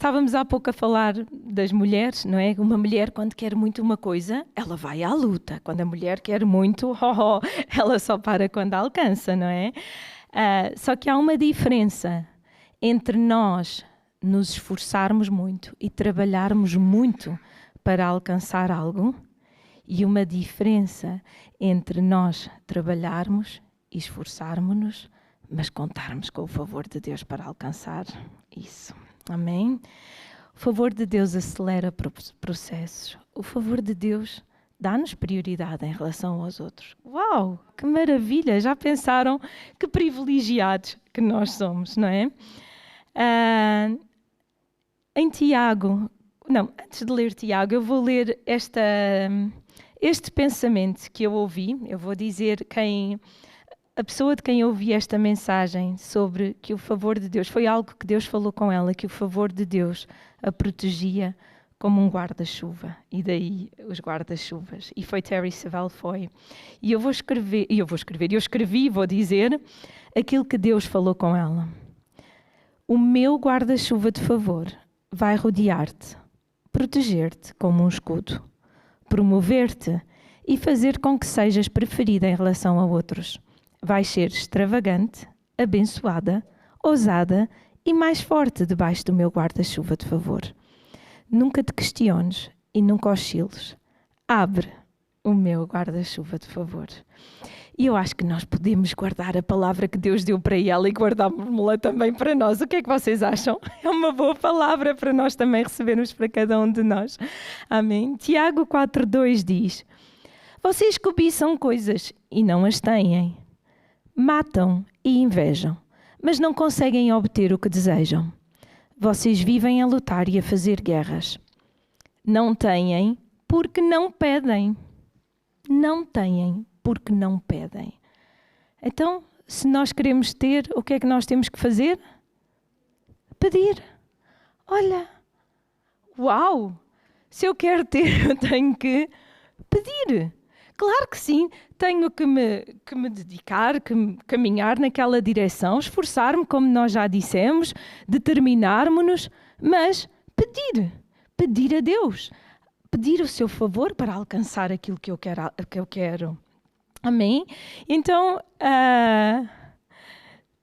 estávamos há pouco a falar das mulheres, não é? Uma mulher, quando quer muito uma coisa, ela vai à luta. Quando a mulher quer muito, ela só para quando alcança, não é? Só que há uma diferença entre nós nos esforçarmos muito e trabalharmos muito para alcançar algo e uma diferença entre nós trabalharmos e esforçarmos-nos, mas contarmos com o favor de Deus para alcançar isso. Amém? O favor de Deus acelera processos. O favor de Deus dá-nos prioridade em relação aos outros. Uau, que maravilha! Já pensaram que privilegiados que nós somos, não é? Em Tiago, não, antes de ler Tiago, eu vou ler este pensamento que eu ouvi. Eu vou dizer a pessoa de quem eu ouvi esta mensagem sobre que o favor de Deus, foi algo que Deus falou com ela, que o favor de Deus a protegia como um guarda-chuva. E daí os guarda-chuvas. E foi Terry Savelle, foi. E eu escrevi, vou dizer, aquilo que Deus falou com ela. O meu guarda-chuva de favor vai rodear-te, proteger-te como um escudo, promover-te e fazer com que sejas preferida em relação a outros. Vais ser extravagante, abençoada, ousada e mais forte debaixo do meu guarda-chuva de favor. Nunca te questiones e nunca osciles. Abre o meu guarda-chuva de favor. E eu acho que nós podemos guardar a palavra que Deus deu para ela e guardámos-la também para nós. O que é que vocês acham? É uma boa palavra para nós também recebermos para cada um de nós. Amém? Tiago 4,2 diz: vocês cobiçam coisas e não as têm. Matam e invejam, mas não conseguem obter o que desejam. Vocês vivem a lutar e a fazer guerras. Não têm porque não pedem. Não têm porque não pedem. Então, se nós queremos ter, o que é que nós temos que fazer? Pedir. Olha, uau! Se eu quero ter, eu tenho que pedir. Claro que sim, tenho que me dedicar, caminhar naquela direção, esforçar-me, como nós já dissemos, determinarmos-nos, mas pedir a Deus, pedir o seu favor para alcançar aquilo que eu quero. Amém? Então,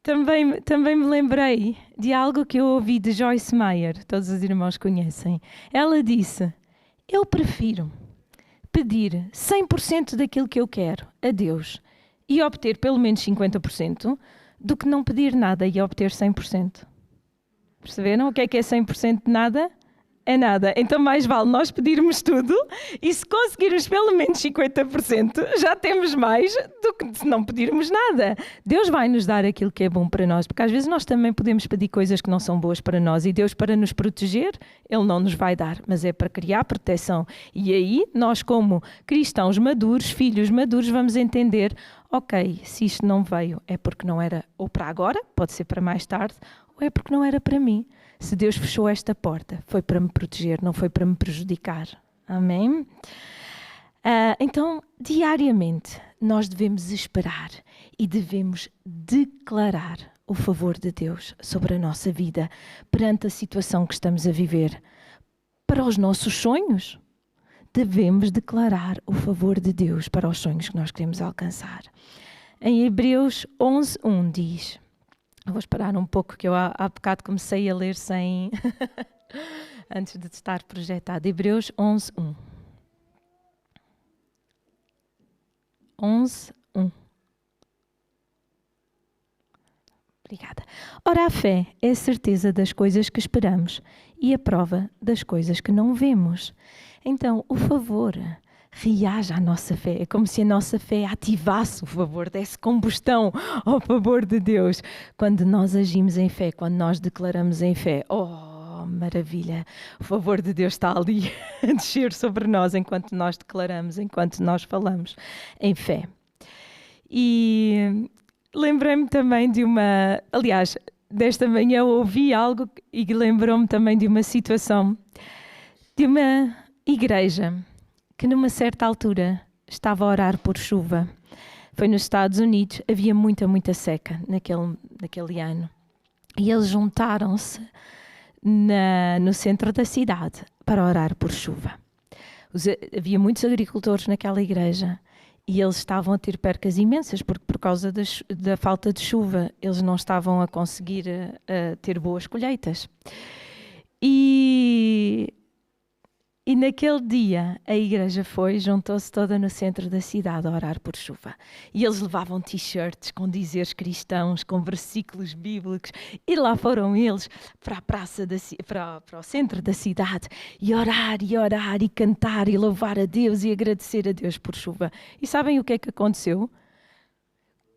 também me lembrei de algo que eu ouvi de Joyce Meyer, todos os irmãos conhecem. Ela disse: eu prefiro pedir 100% daquilo que eu quero a Deus e obter pelo menos 50% do que não pedir nada e obter 100%. Perceberam o que é 100% de nada? É nada. Então mais vale nós pedirmos tudo e se conseguirmos pelo menos 50%, já temos mais do que se não pedirmos nada. Deus vai nos dar aquilo que é bom para nós, porque às vezes nós também podemos pedir coisas que não são boas para nós e Deus, para nos proteger, Ele não nos vai dar, mas é para criar proteção. E aí nós, como cristãos maduros, filhos maduros, vamos entender: ok, se isto não veio é porque não era ou para agora, pode ser para mais tarde, ou é porque não era para mim. Se Deus fechou esta porta, foi para me proteger, não foi para me prejudicar. Amém? Então, diariamente, nós devemos esperar e devemos declarar o favor de Deus sobre a nossa vida perante a situação que estamos a viver. Para os nossos sonhos, devemos declarar o favor de Deus para os sonhos que nós queremos alcançar. Em Hebreus 11:1 diz... Vou esperar um pouco, que eu há bocado comecei a ler sem... antes de estar projetado. Hebreus 11:1. 11:1. Obrigada. Ora, a fé é a certeza das coisas que esperamos e a prova das coisas que não vemos. Então, o favor reage à nossa fé. É como se a nossa fé ativasse o favor, desse combustão ao favor de Deus. Quando nós agimos em fé, quando nós declaramos em fé, oh, maravilha, o favor de Deus está ali a descer sobre nós enquanto nós declaramos, enquanto nós falamos em fé. E lembrei-me também de aliás, desta manhã ouvi algo e lembrou-me também de uma situação de uma igreja que numa certa altura estava a orar por chuva. Foi nos Estados Unidos, havia muita seca naquele ano. E eles juntaram-se no centro da cidade para orar por chuva. Havia muitos agricultores naquela igreja e eles estavam a ter percas imensas porque por causa da falta de chuva eles não estavam a conseguir ter boas colheitas. E naquele dia a igreja juntou-se toda no centro da cidade a orar por chuva. E eles levavam t-shirts com dizeres cristãos, com versículos bíblicos. E lá foram eles para a praça, para o centro da cidade e orar e cantar e louvar a Deus e agradecer a Deus por chuva. E sabem o que é que aconteceu?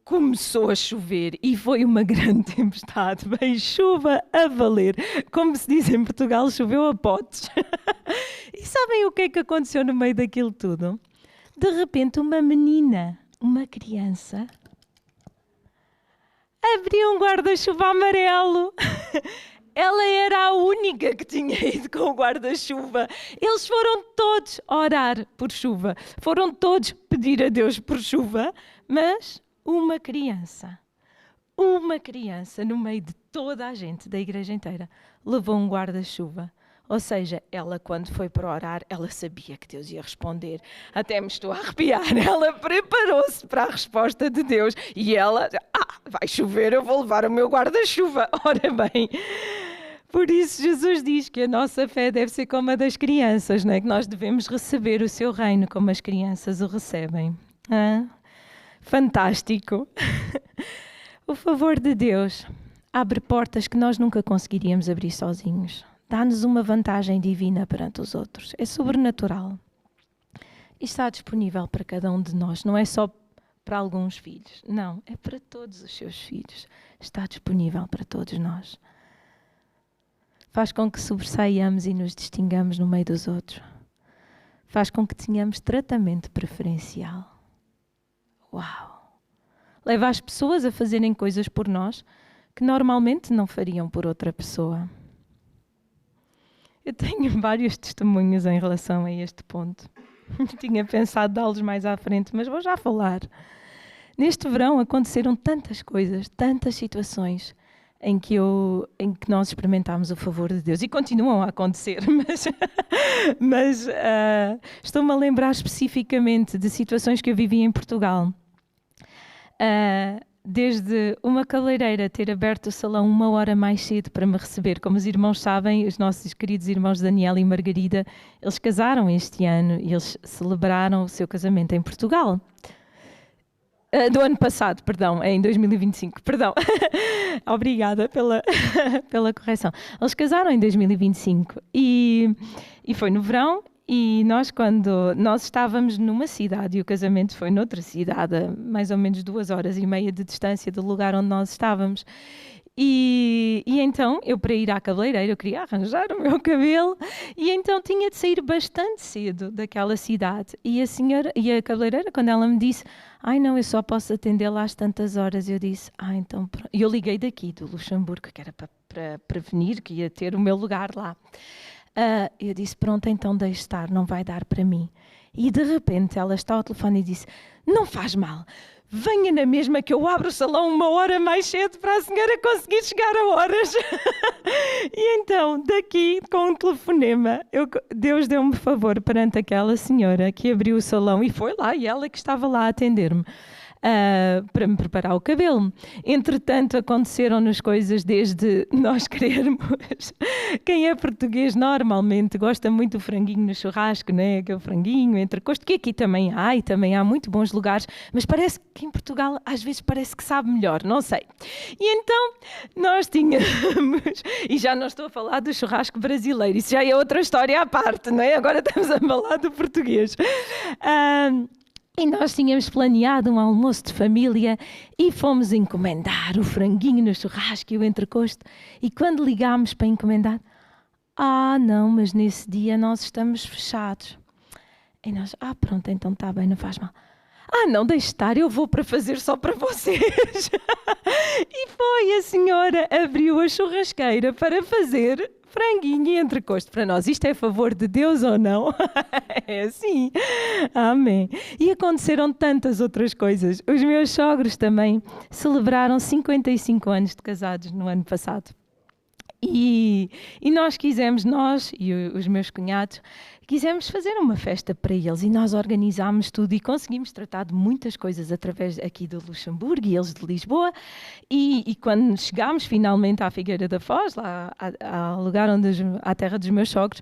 Começou a chover e foi uma grande tempestade, veio chuva a valer. Como se diz em Portugal, choveu a potes. E sabem o que é que aconteceu no meio daquilo tudo? De repente uma menina, uma criança, abriu um guarda-chuva amarelo. Ela era a única que tinha ido com o guarda-chuva. Eles foram todos orar por chuva. Foram todos pedir a Deus por chuva, mas uma criança no meio de toda a gente da igreja inteira, levou um guarda-chuva. Ou seja, ela quando foi para orar, ela sabia que Deus ia responder. Até me estou a arrepiar. Ela preparou-se para a resposta de Deus. E ela, vai chover, eu vou levar o meu guarda-chuva. Ora bem, por isso Jesus diz que a nossa fé deve ser como a das crianças, não é? Que nós devemos receber o seu reino como as crianças o recebem. Fantástico! O favor de Deus abre portas que nós nunca conseguiríamos abrir sozinhos. Dá-nos uma vantagem divina perante os outros. É sobrenatural. E está disponível para cada um de nós. Não é só para alguns filhos. Não, é para todos os seus filhos. Está disponível para todos nós. Faz com que sobressaiamos e nos distingamos no meio dos outros. Faz com que tenhamos tratamento preferencial. Uau! Leva as pessoas a fazerem coisas por nós que normalmente não fariam por outra pessoa. Eu tenho vários testemunhos em relação a este ponto. Tinha pensado dá-los mais à frente, mas vou já falar. Neste verão aconteceram tantas coisas, tantas situações em que nós experimentámos o favor de Deus e continuam a acontecer, mas estou-me a lembrar especificamente de situações que eu vivi em Portugal. Desde uma cabeleireira ter aberto o salão 1 hora mais cedo para me receber. Como os irmãos sabem, os nossos queridos irmãos Daniel e Margarida, eles casaram este ano e eles celebraram o seu casamento em Portugal. Do ano passado, perdão, em 2025, perdão. Obrigada pela correção. Eles casaram em 2025 e foi no verão. E quando nós estávamos numa cidade e o casamento foi noutra cidade, a mais ou menos 2h30 de distância do lugar onde nós estávamos. E então, eu para ir à cabeleireira, eu queria arranjar o meu cabelo e então tinha de sair bastante cedo daquela cidade. E a cabeleireira, quando ela me disse, não, eu só posso atendê-la às tantas horas, eu disse, então pronto. E eu liguei daqui, do Luxemburgo, que era para prevenir que ia ter o meu lugar lá. Eu disse, pronto, então deixe estar, não vai dar para mim. E de repente ela está ao telefone e disse, não faz mal, venha na mesma que eu abro o salão 1 hora mais cedo para a senhora conseguir chegar a horas. E então, daqui, com um telefonema, Deus deu-me favor perante aquela senhora que abriu o salão e foi lá, e ela que estava lá a atender-me. Para me preparar o cabelo. Entretanto, aconteceram-nos coisas desde nós querermos. Quem é português normalmente gosta muito do franguinho no churrasco, né? Aquele franguinho entrecosto, que aqui também há, e também há muito bons lugares, mas parece que em Portugal às vezes parece que sabe melhor, não sei. E então, nós tínhamos, e já não estou a falar do churrasco brasileiro, isso já é outra história à parte, não é? Agora estamos a falar do português. E nós tínhamos planeado um almoço de família e fomos encomendar o franguinho no churrasco e o entrecosto. E quando ligámos para encomendar, não, mas nesse dia nós estamos fechados. E nós, pronto, então está bem, não faz mal. Não, deixe estar, eu vou para fazer só para vocês. E foi, a senhora abriu a churrasqueira para fazer franguinho e entrecosto para nós. Isto é favor de Deus ou não? É assim. Amém. E aconteceram tantas outras coisas. Os meus sogros também celebraram 55 anos de casados no ano passado. E nós os meus cunhados, quisemos fazer uma festa para eles e nós organizámos tudo e conseguimos tratar de muitas coisas através aqui do Luxemburgo e eles de Lisboa. E quando chegámos finalmente à Figueira da Foz, lá ao lugar à terra dos meus sogros,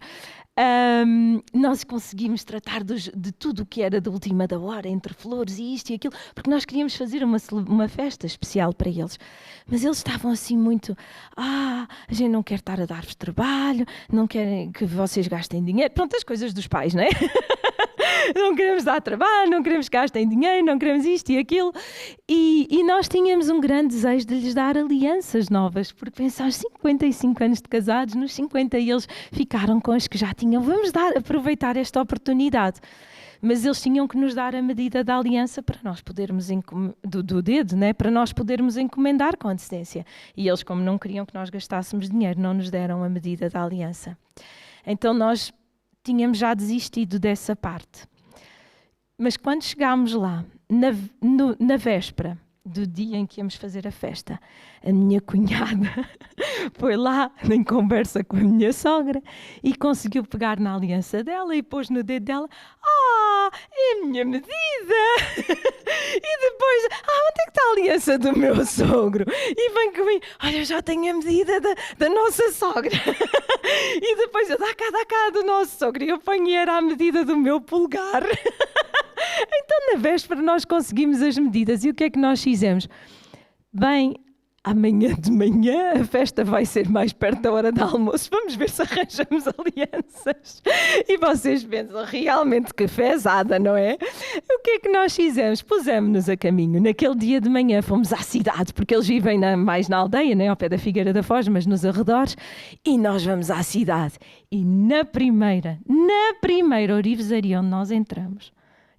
nós conseguimos tratar de tudo o que era da última da hora, entre flores e isto e aquilo, porque nós queríamos fazer uma festa especial para eles. Mas eles estavam assim muito, a gente não quer estar a dar-vos trabalho, não querem que vocês gastem dinheiro. Pronto, as coisas dos pais, não é? Não queremos dar trabalho, não queremos que gastem dinheiro, não queremos isto e aquilo. E nós tínhamos um grande desejo de lhes dar alianças novas, porque pensámos 55 anos de casados, nos 50 eles ficaram com as que já tinham. Vamos aproveitar esta oportunidade. Mas eles tinham que nos dar a medida da aliança para nós podermos, do dedo, né? Para nós podermos encomendar com antecedência. E eles, como não queriam que nós gastássemos dinheiro, não nos deram a medida da aliança. Então nós tínhamos já desistido dessa parte. Mas quando chegámos lá, na véspera do dia em que íamos fazer a festa, a minha cunhada foi lá em conversa com a minha sogra e conseguiu pegar na aliança dela e pôs no dedo dela: é a minha medida! E depois, onde é que está a aliança do meu sogro? E vem comigo: olha, eu já tenho a medida da nossa sogra. E depois eu: dá cá do nosso sogro. E eu ponho e era a medida do meu polegar. Então, na véspera, nós conseguimos as medidas. E o que é que nós fizemos? Bem, amanhã de manhã a festa vai ser mais perto da hora do almoço. Vamos ver se arranjamos alianças. E vocês pensam, realmente que fezada, não é? O que é que nós fizemos? Pusemos-nos a caminho. Naquele dia de manhã fomos à cidade, porque eles vivem mais na aldeia, não é? Ao pé da Figueira da Foz, mas nos arredores. E nós vamos à cidade. E na primeira orivesaria onde nós entramos,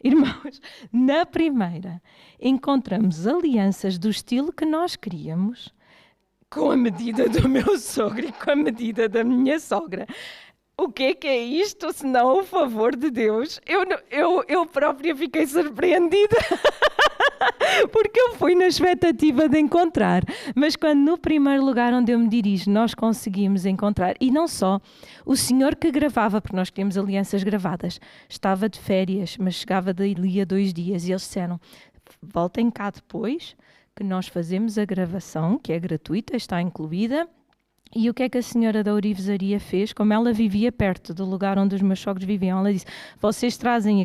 irmãos, na primeira encontramos alianças do estilo que nós queríamos, com a medida do meu sogro e com a medida da minha sogra. O que é isto, se não o favor de Deus? Eu própria fiquei surpreendida, porque eu fui na expectativa de encontrar. Mas quando no primeiro lugar onde eu me dirijo, nós conseguimos encontrar, e não só, o senhor que gravava, porque nós queríamos alianças gravadas, estava de férias, mas chegava dali a 2 dias, e eles disseram: voltem cá depois, que nós fazemos a gravação, que é gratuita, está incluída. E o que é que a senhora da orivesaria fez? Como ela vivia perto do lugar onde os meus sogros viviam, ela disse: vocês trazem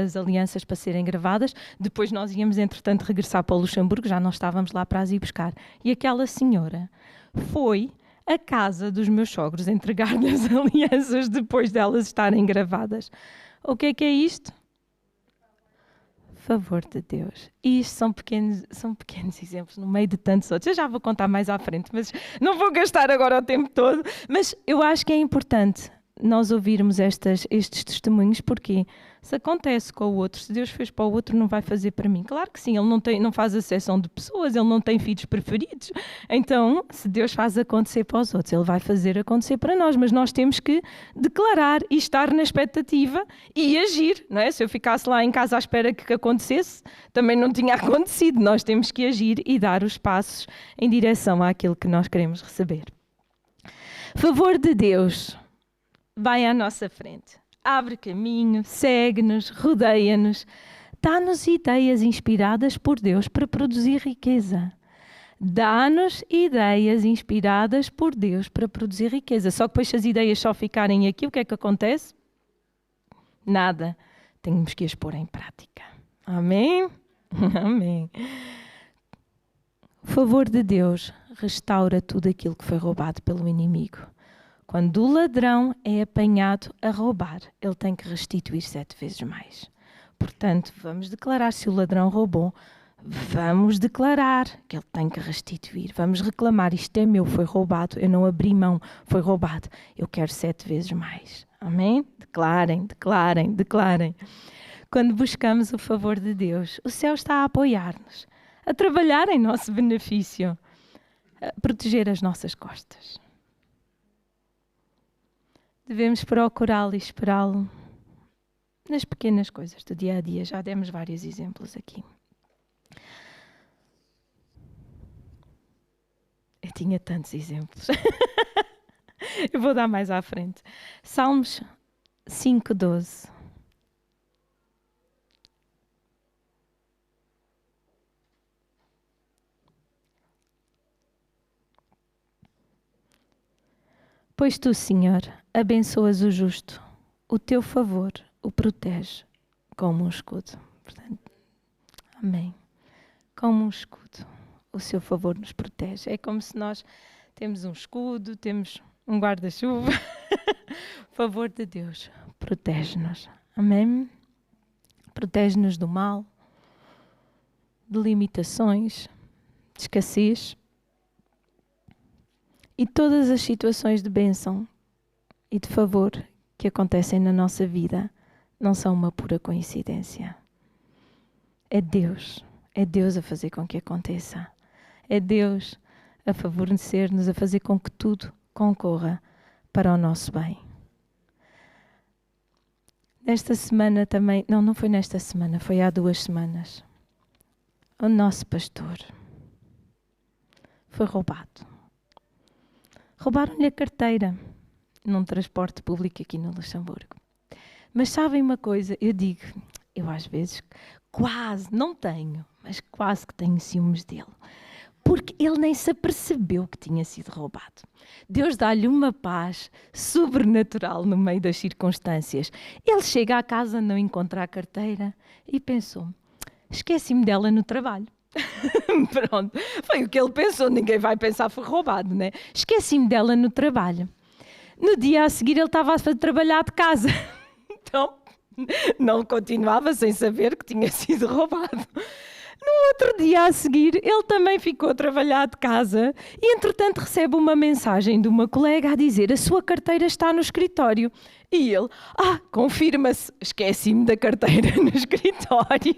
as alianças para serem gravadas, depois nós íamos, entretanto, regressar para o Luxemburgo, já não estávamos lá para as ir buscar. E aquela senhora foi à casa dos meus sogros entregar-lhe as alianças depois delas estarem gravadas. O que é isto? Favor de Deus. E isto são pequenos exemplos no meio de tantos outros. Eu já vou contar mais à frente, mas não vou gastar agora o tempo todo. Mas eu acho que é importante nós ouvirmos estes testemunhos, porque se acontece com o outro, se Deus fez para o outro, não vai fazer para mim. Claro que sim, Ele não faz exceção de pessoas, Ele não tem filhos preferidos. Então, se Deus faz acontecer para os outros, Ele vai fazer acontecer para nós, mas nós temos que declarar e estar na expectativa e agir, não é? Se eu ficasse lá em casa à espera que acontecesse, também não tinha acontecido. Nós temos que agir e dar os passos em direção àquilo que nós queremos receber. Favor de Deus vai à nossa frente, abre caminho, segue-nos, rodeia-nos, dá-nos ideias inspiradas por Deus para produzir riqueza. Dá-nos ideias inspiradas por Deus para produzir riqueza. Só que depois, se as ideias só ficarem aqui, o que é que acontece? Nada. Temos que as pôr em prática. Amém? Amém. O favor de Deus restaura tudo aquilo que foi roubado pelo inimigo. Quando o ladrão é apanhado a roubar, ele tem que restituir 7 vezes mais. Portanto, vamos declarar, se o ladrão roubou, vamos declarar que ele tem que restituir. Vamos reclamar: isto é meu, foi roubado, eu não abri mão, foi roubado. Eu quero 7 vezes mais. Amém? Declarem, declarem, declarem. Quando buscamos o favor de Deus, o céu está a apoiar-nos, a trabalhar em nosso benefício, a proteger as nossas costas. Devemos procurá-lo e esperá-lo nas pequenas coisas do dia a dia. Já demos vários exemplos aqui. Eu tinha tantos exemplos. Eu vou dar mais à frente. Salmos 5:12. Pois tu, Senhor, abençoas o justo, o teu favor o protege como um escudo. Portanto, amém. Como um escudo, o seu favor nos protege. É como se nós temos um escudo, temos um guarda-chuva. O favor de Deus protege-nos. Amém? Protege-nos do mal, de limitações, de escassez. E todas as situações de bênção e de favor que acontecem na nossa vida não são uma pura coincidência. É Deus a fazer com que aconteça. É Deus a favorecer-nos, a fazer com que tudo concorra para o nosso bem. Nesta semana também, não foi nesta semana, foi há 2 semanas. O nosso pastor foi roubado. Roubaram-lhe a carteira num transporte público aqui no Luxemburgo. Mas sabem uma coisa? Eu às vezes quase, não tenho, mas quase que tenho ciúmes dele. Porque ele nem se apercebeu que tinha sido roubado. Deus dá-lhe uma paz sobrenatural no meio das circunstâncias. Ele chega à casa, não encontra a carteira e pensou, esqueci-me dela no trabalho. Pronto, foi o que ele pensou, ninguém vai pensar foi roubado, né? Esqueci-me dela no trabalho. No dia a seguir ele estava a trabalhar de casa, então não continuava sem saber que tinha sido roubado. No outro dia a seguir ele também ficou a trabalhar de casa e entretanto recebe uma mensagem de uma colega a dizer a sua carteira está no escritório. E ele, confirma-se, esqueci-me da carteira no escritório.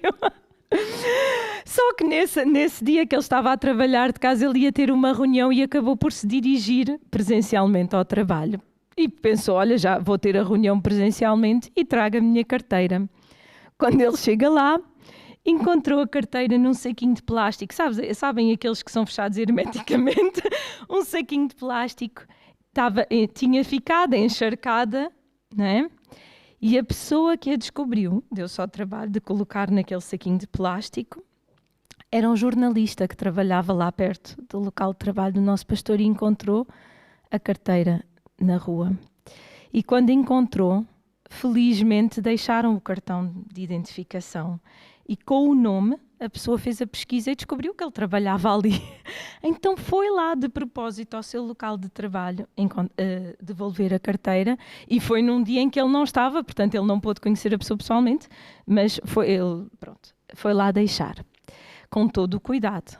Só que nesse dia que ele estava a trabalhar de casa, ele ia ter uma reunião e acabou por se dirigir presencialmente ao trabalho. E pensou, olha, já vou ter a reunião presencialmente e trago a minha carteira. Quando ele chega lá, encontrou a carteira num saquinho de plástico. Sabem aqueles que são fechados hermeticamente? Um saquinho de plástico. Tinha ficado encharcada, não é? E a pessoa que a descobriu, deu só o trabalho de colocar naquele saquinho de plástico, era um jornalista que trabalhava lá perto do local de trabalho do nosso pastor e encontrou a carteira na rua. E quando encontrou, felizmente deixaram o cartão de identificação. E com o nome, a pessoa fez a pesquisa e descobriu que ele trabalhava ali. Então foi lá de propósito ao seu local de trabalho devolver a carteira e foi num dia em que ele não estava, portanto ele não pôde conhecer a pessoa pessoalmente, mas foi lá deixar, com todo o cuidado.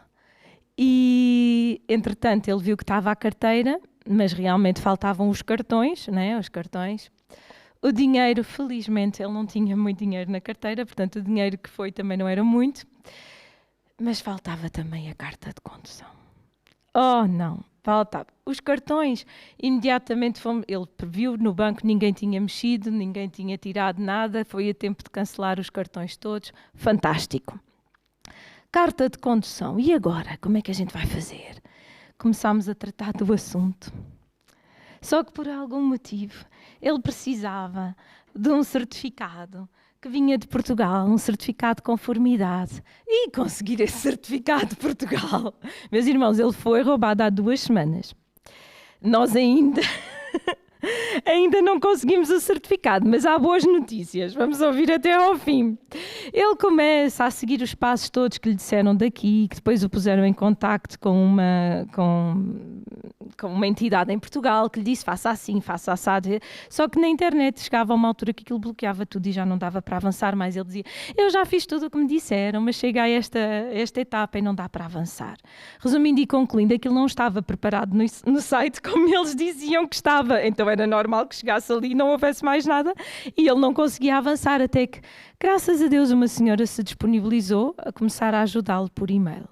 E, entretanto, ele viu que estava a carteira, mas realmente faltavam os cartões, né? Os cartões. O dinheiro, felizmente, ele não tinha muito dinheiro na carteira, portanto o dinheiro que foi também não era muito, mas faltava também a carta de condução. Oh, não, faltava. Os cartões, imediatamente ele viu no banco, ninguém tinha mexido, ninguém tinha tirado nada, foi a tempo de cancelar os cartões todos, fantástico. Carta de condução, e agora? Como é que a gente vai fazer? Começámos a tratar do assunto. Só que por algum motivo ele precisava de um certificado que vinha de Portugal, um certificado de conformidade. E conseguir esse certificado de Portugal. Meus irmãos, ele foi roubado há 2 semanas. Nós ainda não conseguimos o certificado, mas há boas notícias. Vamos ouvir até ao fim. Ele começa a seguir os passos todos que lhe disseram daqui, que depois o puseram em contacto com uma entidade em Portugal que lhe disse faça assim, faça assado. Só que na internet chegava a uma altura que aquilo bloqueava tudo e já não dava para avançar mais. Ele dizia, eu já fiz tudo o que me disseram, mas chega a esta etapa e não dá para avançar. Resumindo e concluindo, aquilo não estava preparado no site como eles diziam que estava. Então era normal que chegasse ali e não houvesse mais nada e ele não conseguia avançar até que, graças a Deus, uma senhora se disponibilizou a começar a ajudá-lo por e-mail.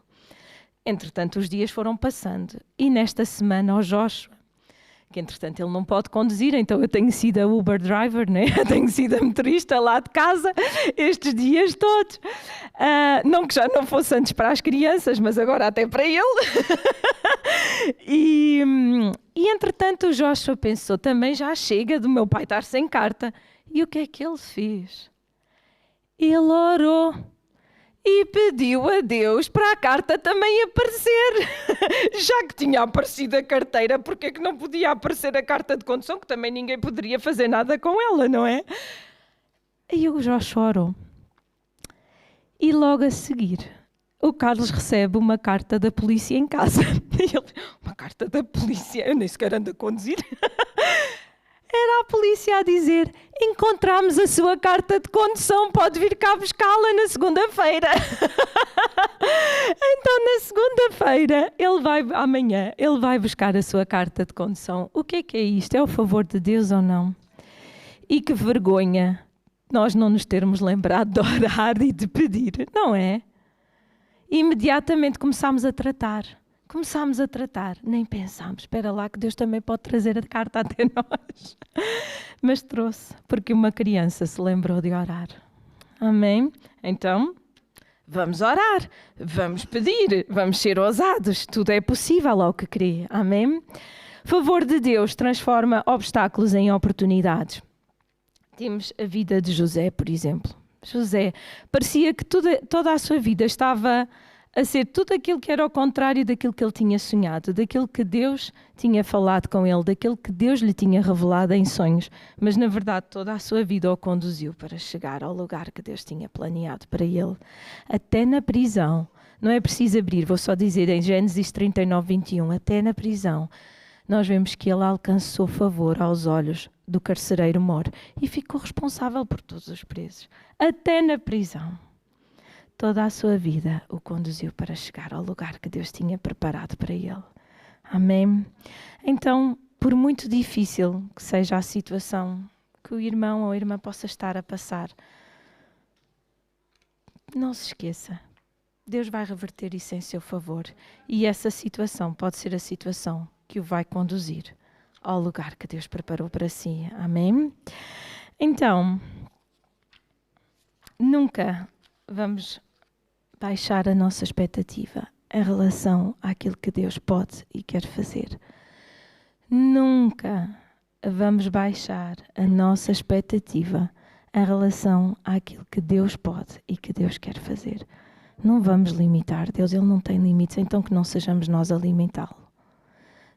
Entretanto, os dias foram passando e nesta semana o Joshua, que entretanto ele não pode conduzir, então eu tenho sido a Uber driver, né? Eu tenho sido a motorista lá de casa estes dias todos. Não que já não fosse antes para as crianças, mas agora até para ele. E E entretanto o Joshua pensou, também já chega do meu pai estar sem carta. E o que é que ele fez? Ele orou e pediu a Deus para a carta também aparecer. Já que tinha aparecido a carteira, por que é que não podia aparecer a carta de condução, que também ninguém poderia fazer nada com ela, não é? E o Joshua orou. E logo a seguir, o Carlos recebe uma carta da polícia em casa. E ele, uma carta da polícia? Eu nem sequer ando a conduzir. Era a polícia a dizer, encontramos a sua carta de condução, pode vir cá buscá-la na segunda-feira. Então, na segunda-feira, amanhã, ele vai buscar a sua carta de condução. O que é isto? É o favor de Deus ou não? E que vergonha nós não nos termos lembrado de orar e de pedir, não é? Imediatamente começámos a tratar, nem pensámos, espera lá que Deus também pode trazer a carta até nós. Mas trouxe, porque uma criança se lembrou de orar. Amém? Então, vamos orar, vamos pedir, vamos ser ousados, tudo é possível ao que crê. Amém? Favor de Deus transforma obstáculos em oportunidades. Temos a vida de José, por exemplo. José, parecia que toda a sua vida estava a ser tudo aquilo que era ao contrário daquilo que ele tinha sonhado, daquilo que Deus tinha falado com ele, daquilo que Deus lhe tinha revelado em sonhos. Mas, na verdade, toda a sua vida o conduziu para chegar ao lugar que Deus tinha planeado para ele. Até na prisão. Não é preciso abrir, vou só dizer em Gênesis 39, 21. Até na prisão, nós vemos que ele alcançou favor aos olhos do carcereiro mor e ficou responsável por todos os presos. Até na prisão. Toda a sua vida o conduziu para chegar ao lugar que Deus tinha preparado para ele. Amém? Então, por muito difícil que seja a situação que o irmão ou a irmã possa estar a passar, não se esqueça. Deus vai reverter isso em seu favor. E essa situação pode ser a situação que o vai conduzir ao lugar que Deus preparou para si. Amém? Então, nunca vamos baixar a nossa expectativa em relação àquilo que Deus pode e quer fazer. Nunca vamos baixar a nossa expectativa em relação àquilo que Deus pode e que Deus quer fazer. Não vamos limitar Deus, Ele não tem limites, então que não sejamos nós a limitá-lo.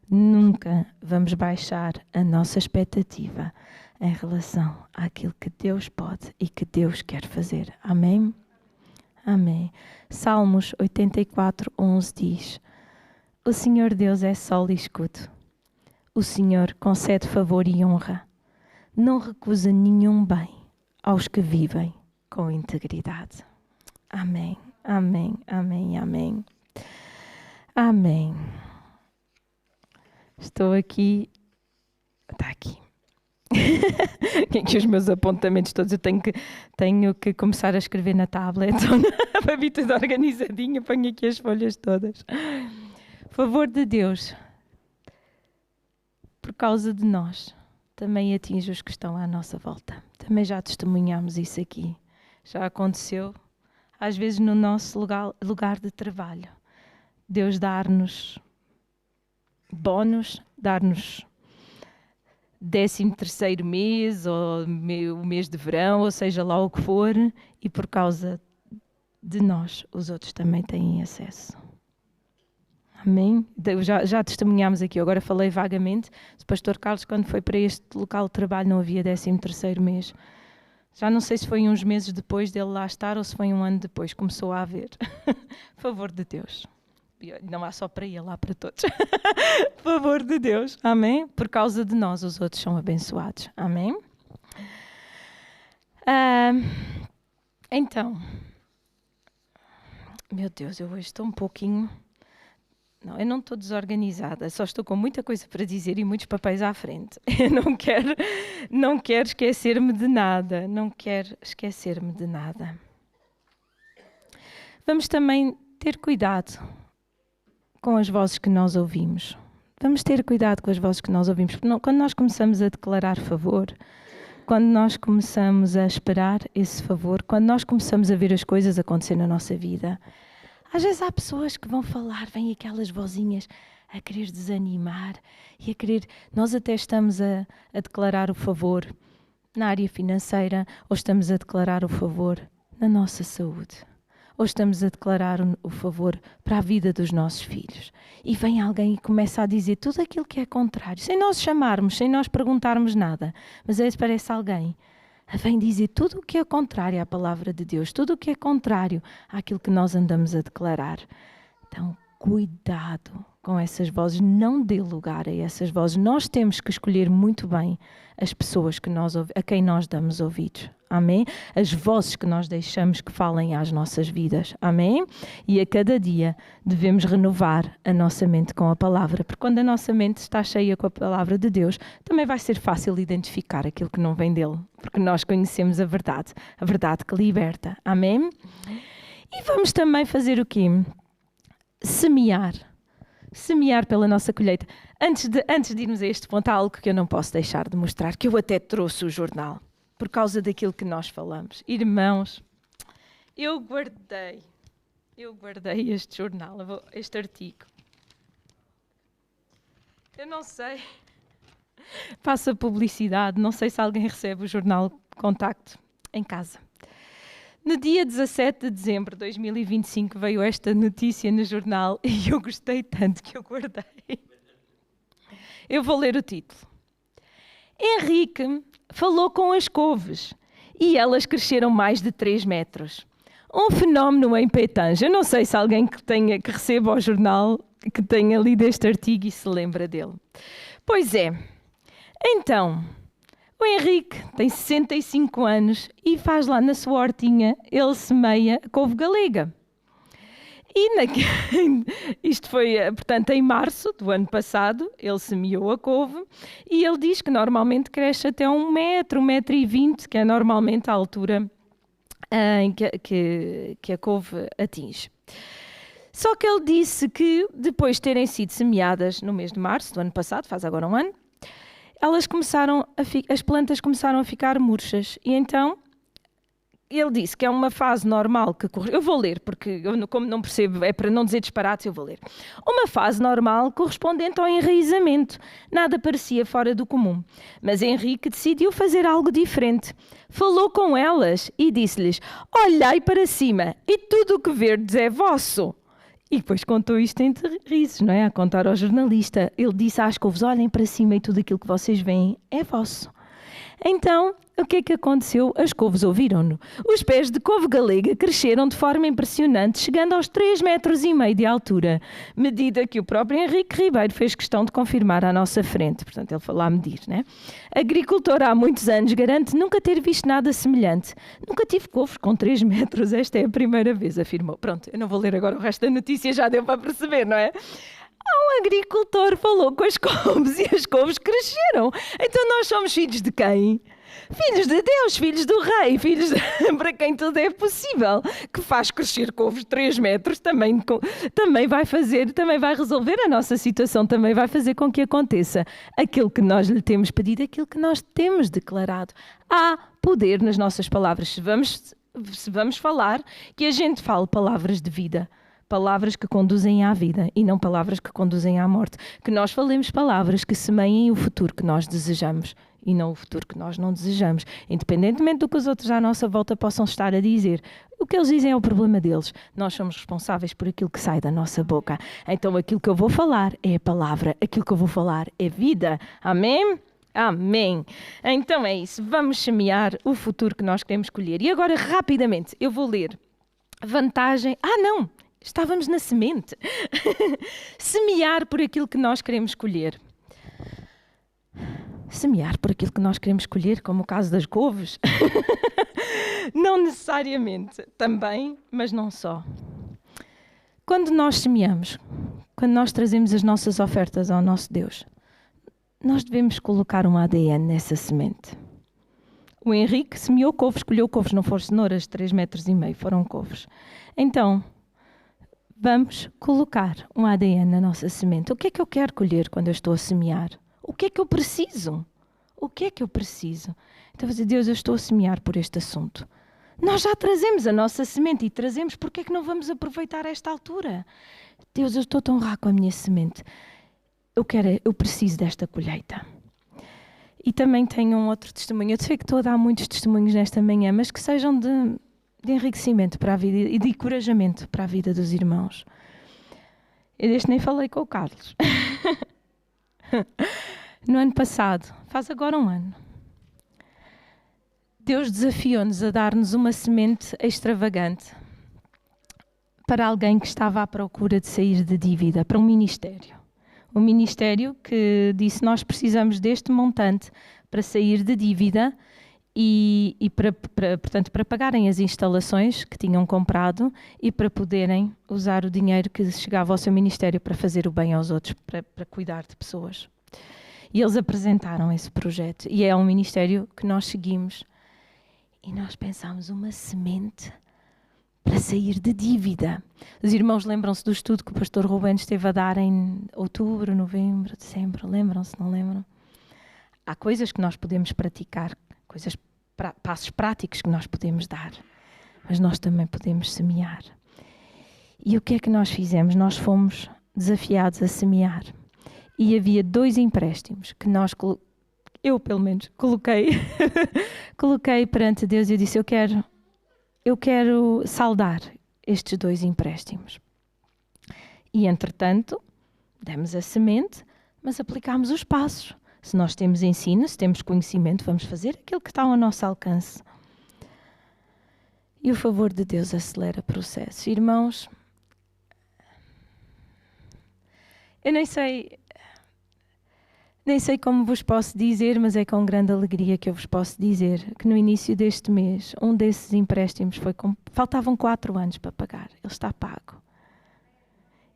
Nunca vamos baixar a nossa expectativa em relação àquilo que Deus pode e que Deus quer fazer. Amém? Amém. Salmos 84, 11 diz: O Senhor Deus é sol e escudo. O Senhor concede favor e honra. Não recusa nenhum bem aos que vivem com integridade. Amém. Amém. Amém. Amém. Amém. Estou aqui. Está aqui. Aqui os meus apontamentos todos. Eu tenho que começar a escrever na tablet. Para vir tudo organizadinho. Ponho aqui as folhas todas. Favor de Deus, por causa de nós, também atinge os que estão à nossa volta. Também já testemunhamos isso aqui. Já aconteceu, às vezes, no nosso lugar de trabalho. Deus dar-nos bónus, dar-nos 13º mês, ou o mês de verão, ou seja lá o que for, e por causa de nós, os outros também têm acesso. Amém? Já testemunhámos aqui, agora falei vagamente. O pastor Carlos, quando foi para este local de trabalho, não havia 13º mês. Já não sei se foi uns meses depois dele lá estar ou se foi um ano depois, começou a haver. Favor de Deus. Não há só para ele, há para todos. Favor de Deus. Amém? Por causa de nós, os outros são abençoados. Amém? Então, meu Deus, eu hoje estou um pouquinho... Não, eu não estou desorganizada, só estou com muita coisa para dizer e muitos papéis à frente. Eu não quero esquecer-me de nada, Vamos também ter cuidado com as vozes que nós ouvimos. Porque quando nós começamos a declarar favor, quando nós começamos a esperar esse favor, quando nós começamos a ver as coisas acontecer na nossa vida, às vezes há pessoas que vão falar, vêm aquelas vozinhas a querer desanimar e a querer... Nós até estamos a declarar o favor na área financeira, ou estamos a declarar o favor na nossa saúde, ou estamos a declarar o favor para a vida dos nossos filhos. E vem alguém e começa a dizer tudo aquilo que é contrário, sem nós chamarmos, sem nós perguntarmos nada. Mas aí parece alguém, vem dizer tudo o que é contrário à palavra de Deus, tudo o que é contrário àquilo que nós andamos a declarar. Então, cuidado com essas vozes, não dê lugar a essas vozes. Nós temos que escolher muito bem as pessoas a quem nós damos ouvidos. Amém? As vozes que nós deixamos que falem às nossas vidas. Amém? E a cada dia devemos renovar a nossa mente com a palavra, porque quando a nossa mente está cheia com a palavra de Deus, também vai ser fácil identificar aquilo que não vem dele, porque nós conhecemos a verdade que liberta. Amém? E vamos também fazer o quê? Semear pela nossa colheita. Antes de irmos a este ponto, há algo que eu não posso deixar de mostrar, que eu até trouxe o jornal, por causa daquilo que nós falamos. Irmãos, eu guardei este jornal, este artigo. Eu não sei, faço a publicidade, não sei se alguém recebe o jornal Contacto em casa. No dia 17 de dezembro de 2025 veio esta notícia no jornal e eu gostei tanto que eu guardei. Eu vou ler o título. Henrique falou com as couves e elas cresceram mais de 3 metros. Um fenómeno em Pétange. Eu não sei se alguém que receba o jornal, que tenha lido este artigo e se lembra dele. Pois é. Então... O Henrique tem 65 anos e faz lá na sua hortinha, ele semeia couve galega. Isto foi, portanto, em março do ano passado, ele semeou a couve e ele diz que normalmente cresce até 1 metro, 1,20 m, que é normalmente a altura que a couve atinge. Só que ele disse que depois de terem sido semeadas no mês de março do ano passado, faz agora um ano, as plantas começaram a ficar murchas e então ele disse que é uma fase normal que eu vou ler, porque eu, como não percebo, é para não dizer disparates, eu vou ler. Uma fase normal correspondente ao enraizamento. Nada parecia fora do comum. Mas Henrique decidiu fazer algo diferente. Falou com elas e disse-lhes: olhai para cima e tudo o que verdes é vosso. E depois contou isto entre risos, não é? A contar ao jornalista. Ele disse às couves: olhem para cima e tudo aquilo que vocês veem é vosso. Então, o que é que aconteceu? As couves ouviram-no. Os pés de couve galega cresceram de forma impressionante, chegando aos 3,5 metros de altura, medida que o próprio Henrique Ribeiro fez questão de confirmar à nossa frente. Portanto, ele foi lá medir, né? Agricultor há muitos anos, garante nunca ter visto nada semelhante. Nunca tive couves com 3 metros, esta é a primeira vez, afirmou. Pronto, eu não vou ler agora o resto da notícia, já deu para perceber, não é? Um agricultor falou com as couves e as couves cresceram. Então nós somos filhos de quem? Filhos de Deus, filhos do Rei, para quem tudo é possível. Que faz crescer couves 3 metros, também vai resolver a nossa situação, também vai fazer com que aconteça aquilo que nós lhe temos pedido, aquilo que nós temos declarado. Há poder nas nossas palavras. Se vamos falar, que a gente fale palavras de vida. Palavras que conduzem à vida e não palavras que conduzem à morte. Que nós falemos palavras que semeiem o futuro que nós desejamos e não o futuro que nós não desejamos. Independentemente do que os outros à nossa volta possam estar a dizer. O que eles dizem é o problema deles. Nós somos responsáveis por aquilo que sai da nossa boca. Então aquilo que eu vou falar é a palavra. Aquilo que eu vou falar é vida. Amém? Amém. Então é isso. Vamos semear o futuro que nós queremos escolher. E agora, rapidamente, eu vou ler vantagem... não! Estávamos na semente. Semear por aquilo que nós queremos escolher. Semear por aquilo que nós queremos escolher, como o caso das couves. Não necessariamente, também, mas não só. Quando nós semeamos, quando nós trazemos as nossas ofertas ao nosso Deus, nós devemos colocar um ADN nessa semente. O Henrique semeou couves, escolheu couves, não foram cenouras de 3,5 metros, foram couves. Então... vamos colocar um ADN na nossa semente. O que é que eu quero colher quando eu estou a semear? O que é que eu preciso? O que é que eu preciso? Então, vou dizer: Deus, eu estou a semear por este assunto. Nós já trazemos a nossa semente e trazemos, porque é que não vamos aproveitar esta altura? Deus, eu estou a honrar com a minha semente. eu preciso desta colheita. E também tenho um outro testemunho. Eu sei que estou a dar muitos testemunhos nesta manhã, mas que sejam de enriquecimento para a vida e de encorajamento para a vida dos irmãos. Eu deste nem falei com o Carlos. No ano passado, faz agora um ano, Deus desafiou-nos a dar-nos uma semente extravagante para alguém que estava à procura de sair de dívida, para um ministério. Um ministério que disse: nós precisamos deste montante para sair de dívida e portanto, para pagarem as instalações que tinham comprado e para poderem usar o dinheiro que chegava ao seu ministério para fazer o bem aos outros, para cuidar de pessoas. E eles apresentaram esse projeto. E é um ministério que nós seguimos. E nós pensámos: uma semente para sair de dívida. Os irmãos lembram-se do estudo que o pastor Rubén esteve a dar em outubro, novembro, dezembro? Lembram-se, não lembram? Há coisas que nós podemos praticar, passos práticos que nós podemos dar, mas nós também podemos semear. E o que é que nós fizemos? Nós fomos desafiados a semear. E havia 2 empréstimos que eu pelo menos coloquei perante Deus e eu disse: eu quero saldar estes 2 empréstimos. E entretanto, demos a semente, mas aplicámos os passos. Se nós temos ensino, se temos conhecimento, vamos fazer aquilo que está ao nosso alcance. E o favor de Deus acelera processos. Irmãos, eu nem sei como vos posso dizer, mas é com grande alegria que eu vos posso dizer que no início deste mês, um desses empréstimos faltavam 4 anos para pagar. Ele está pago.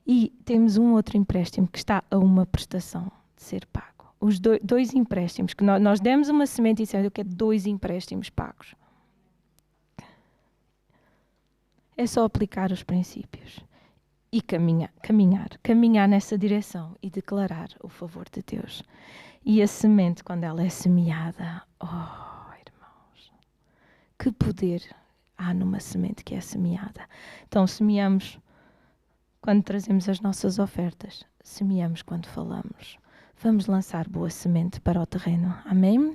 E temos um outro empréstimo que está a uma prestação de ser pago. Os 2 empréstimos, que nós demos uma semente e dissemos: eu quero 2 empréstimos pagos. É só aplicar os princípios e caminhar nessa direção e declarar o favor de Deus. E a semente, quando ela é semeada, irmãos, que poder há numa semente que é semeada. Então semeamos quando trazemos as nossas ofertas, semeamos quando falamos. Vamos lançar boa semente para o terreno. Amém?